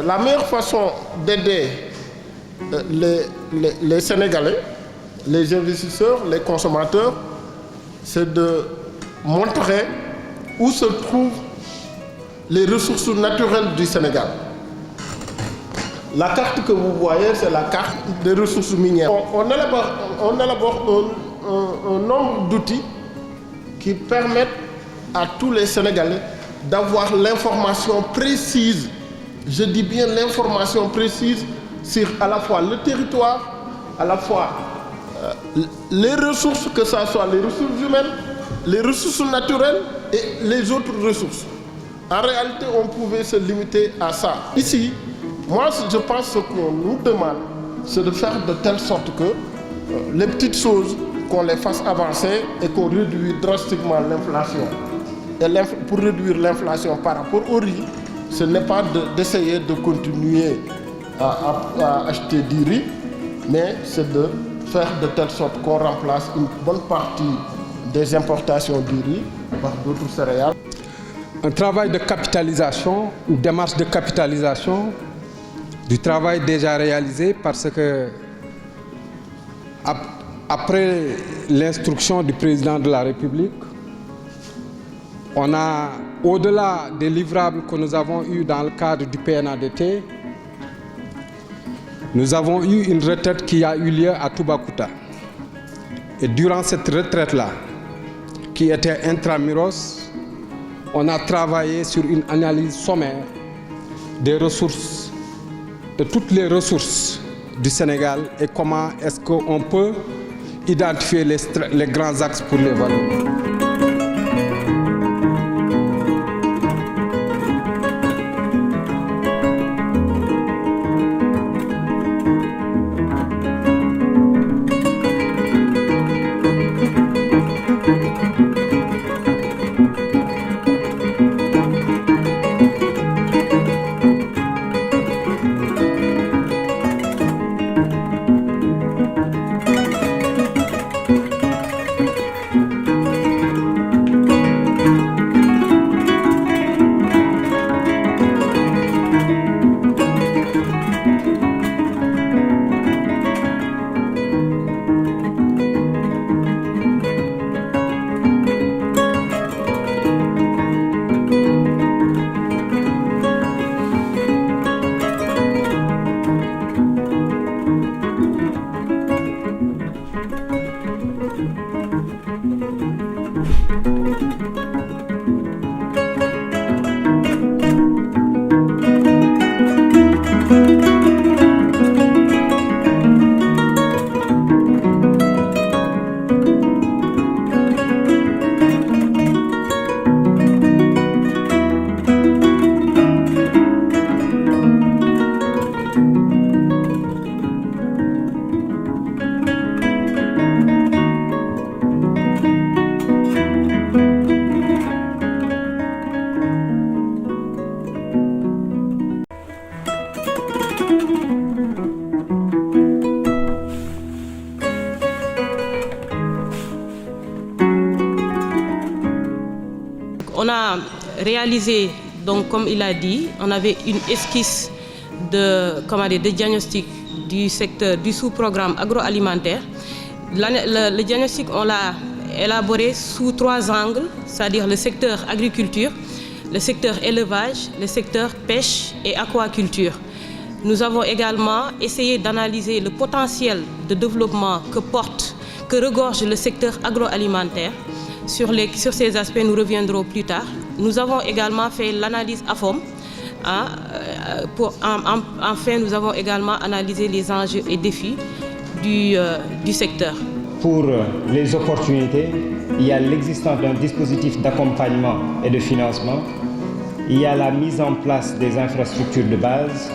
La meilleure façon d'aider les Sénégalais, les investisseurs, les consommateurs, c'est de montrer où se trouvent les ressources naturelles du Sénégal. La carte que vous voyez, c'est la carte des ressources minières. On élabore un nombre d'outils qui permettent à tous les Sénégalais d'avoir l'information précise, je dis bien l'information précise, sur à la fois le territoire, à la fois les ressources, que ce soit les ressources humaines, les ressources naturelles et les autres ressources. En réalité, on pouvait se limiter à ça. Ici, moi, je pense que ce qu'on nous demande, c'est de faire de telle sorte que les petites choses, qu'on les fasse avancer et qu'on réduise drastiquement l'inflation. Et pour réduire l'inflation par rapport au riz, ce n'est pas d'essayer de continuer à acheter du riz, mais c'est de faire de telle sorte qu'on remplace une bonne partie des importations du riz par d'autres céréales. Un travail de capitalisation, une démarche de capitalisation du travail déjà réalisé, parce que après l'instruction du président de la République, on a, au-delà des livrables que nous avons eus dans le cadre du PNADT, nous avons eu une retraite qui a eu lieu à Toubacouta. Et durant cette retraite-là, qui était intramuros, on a travaillé sur une analyse sommaire des ressources, de toutes les ressources du Sénégal et comment est-ce qu'on peut identifier les grands axes pour les valoriser. On a réalisé, donc comme il a dit, on avait une esquisse de diagnostic du secteur du sous-programme agroalimentaire. Le diagnostic, on l'a élaboré sous 3 angles, c'est-à-dire le secteur agriculture, le secteur élevage, le secteur pêche et aquaculture. Nous avons également essayé d'analyser le potentiel de développement que regorge le secteur agroalimentaire. Sur ces aspects, nous reviendrons plus tard. Nous avons également fait l'analyse AFOM. Enfin, nous avons également analysé les enjeux et défis du secteur. Pour les opportunités, il y a l'existence d'un dispositif d'accompagnement et de financement. Il y a la mise en place des infrastructures de base.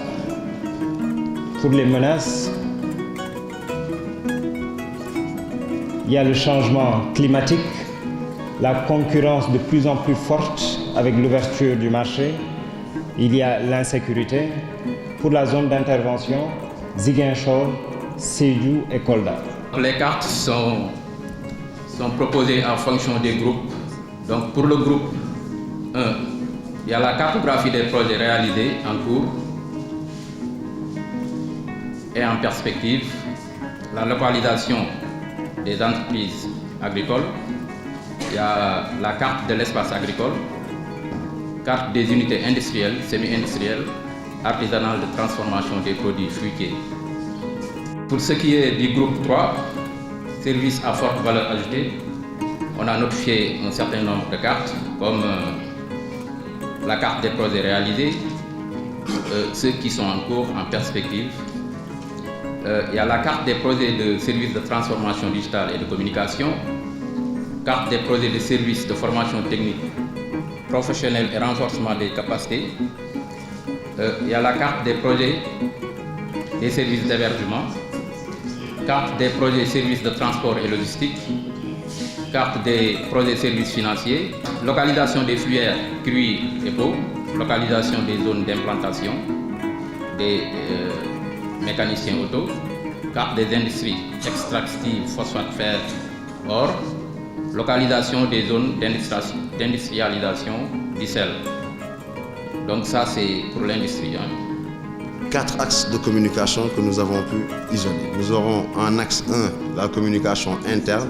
Pour les menaces, il y a le changement climatique, la concurrence de plus en plus forte avec l'ouverture du marché. Il y a l'insécurité. Pour la zone d'intervention, Ziguinchor, Sédhiou et Kolda. Les cartes sont proposées en fonction des groupes. Donc pour le groupe 1, il y a la cartographie des projets réalisés en cours. est en perspective la localisation des entreprises agricoles. Il y a la carte de l'espace agricole, carte des unités industrielles, semi-industrielles, artisanales de transformation des produits fruitiers. Pour ce qui est du groupe 3, services à forte valeur ajoutée, on a notifié un certain nombre de cartes, comme la carte des projets réalisés, ceux qui sont en cours, en perspective. Il y a la carte des projets de services de transformation digitale et de communication, carte des projets de services de formation technique professionnelle et renforcement des capacités. Il y a la carte des projets des services d'hébergement, carte des projets services de transport et logistique, carte des projets services financiers, localisation des filières cuir et peau, localisation des zones d'implantation des mécaniciens auto, carte des industries extractives, phosphate, fer, or, localisation des zones d'industrialisation du sel. Donc ça c'est pour l'industrie. 4 axes de communication que nous avons pu isoler. Nous aurons en axe 1 la communication interne,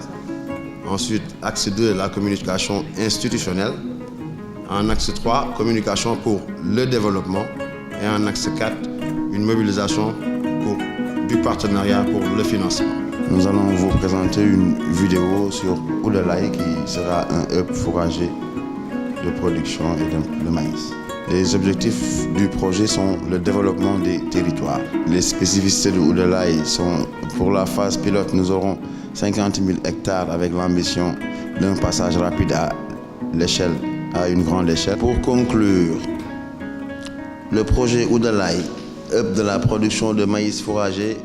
ensuite axe 2 la communication institutionnelle, en axe 3 communication pour le développement et en axe 4 une mobilisation du partenariat pour le financement. Nous allons vous présenter une vidéo sur Oudalaye qui sera un hub fourrager de production et de maïs. Les objectifs du projet sont le développement des territoires. Les spécificités de Oudalaye sont, pour la phase pilote, nous aurons 50 000 hectares avec l'ambition d'un passage rapide à une grande échelle. Pour conclure, le projet Oudalaye, hub de la production de maïs fourrager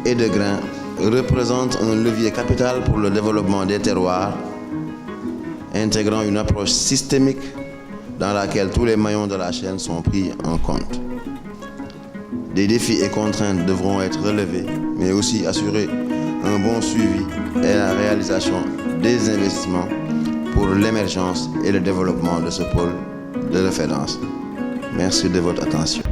et de grains, représente un levier capital pour le développement des terroirs, intégrant une approche systémique dans laquelle tous les maillons de la chaîne sont pris en compte. Des défis et contraintes devront être relevés, mais aussi assurer un bon suivi et la réalisation des investissements pour l'émergence et le développement de ce pôle de référence. Merci de votre attention.